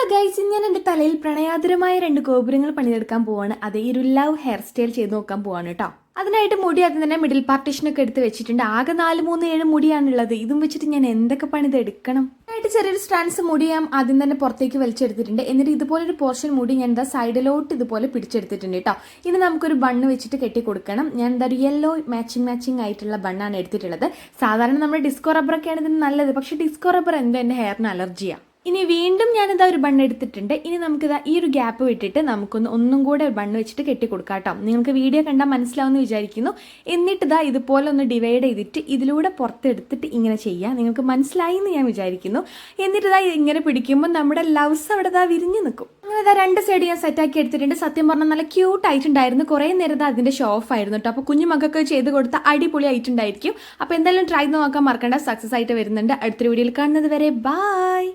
Hello guys, ഞാൻ എൻ്റെ തലയിൽ പ്രണയാതുരമായ 2 ഗോപുരങ്ങൾ പണിതെടുക്കാൻ പോവാണ്. അതേ ഒരു ലവ് ഹെയർ സ്റ്റൈൽ ചെയ്ത് നോക്കാൻ പോവാണ് കേട്ടോ. അതിനായിട്ട് മുടി ആദ്യം തന്നെ മിഡിൽ പാർട്ടീഷനൊക്കെ എടുത്ത് വെച്ചിട്ടുണ്ട്. ആകെ 4, 3, 7 മുടിയാണുള്ളത്. ഇതും വെച്ചിട്ട് ഞാൻ എന്തൊക്കെ പണിതെടുക്കണം. ആയിട്ട് ചെറിയൊരു സ്ട്രാൻഡ്സ് മുടി ഞാൻ ആദ്യം തന്നെ പുറത്തേക്ക് വലിച്ചെടുത്തിട്ടുണ്ട്. എന്നിട്ട് ഇതുപോലൊരു പോർഷൻ മുടി ഞാൻ എന്താ സൈഡിലോട്ട് ഇതുപോലെ പിടിച്ചെടുത്തിട്ടുണ്ട് കേട്ടോ. ഇനി നമുക്കൊരു ബണ്ണ് വെച്ചിട്ട് കെട്ടി കൊടുക്കണം. ഞാൻ എന്താ ഒരു യെല്ലോ മാച്ചിങ് ആയിട്ടുള്ള ബണ്ണാണ് എടുത്തിട്ടുള്ളത്. സാധാരണ നമ്മുടെ ഡിസ്കോ റബ്ബറൊക്കെയാണ് ഇതിന് നല്ലത്. പക്ഷേ ഡിസ്കോ റബ്ബർ എന്താ എൻ്റെ ഹെയറിന് അലർജിയാണ്. ഇനി വീണ്ടും ഞാനിതാ ഒരു ബണ്ണ് എടുത്തിട്ടുണ്ട്. ഇനി നമുക്കിതാ ഈ ഒരു ഗ്യാപ്പ് വിട്ടിട്ട് ഒന്നും കൂടെ ബണ്ണ് വെച്ചിട്ട് കെട്ടി കൊടുക്കാം കേട്ടോ. നിങ്ങൾക്ക് വീഡിയോ കണ്ടാൽ മനസ്സിലാവുമെന്ന് വിചാരിക്കുന്നു. എന്നിട്ടിതാ ഇതുപോലെ ഒന്ന് ഡിവൈഡ് ചെയ്തിട്ട് ഇതിലൂടെ പുറത്തെടുത്തിട്ട് ഇങ്ങനെ ചെയ്യാം. നിങ്ങൾക്ക് മനസ്സിലായി എന്ന് ഞാൻ വിചാരിക്കുന്നു. എന്നിട്ടിതാ ഇങ്ങനെ പിടിക്കുമ്പോൾ നമ്മുടെ ലവ്സ് അവിടെ ഇതാ വിരിഞ്ഞ് നിൽക്കും. അങ്ങനെ ഇതാ 2 സൈഡ് ഞാൻ സെറ്റാക്കി എടുത്തിട്ടുണ്ട്. സത്യം പറഞ്ഞാൽ നല്ല ക്യൂട്ട് ആയിട്ടുണ്ടായിരുന്നു. കുറേ നേരം അതിൻ്റെ ഷോ ഓഫ് ആയിരുന്നു കേട്ടോ. അപ്പോൾ കുഞ്ഞു മക്കൾക്ക് ചെയ്ത് കൊടുത്ത അടിപൊളി ആയിട്ടുണ്ടായിരിക്കും. അപ്പോൾ എന്തായാലും ട്രൈ നോക്കാൻ മറക്കണ്ട. സക്സസ് ആയിട്ട് വരുന്നുണ്ട്. അടുത്തൊരു വീഡിയോയിൽ കാണുന്നത് വരെ ബൈ.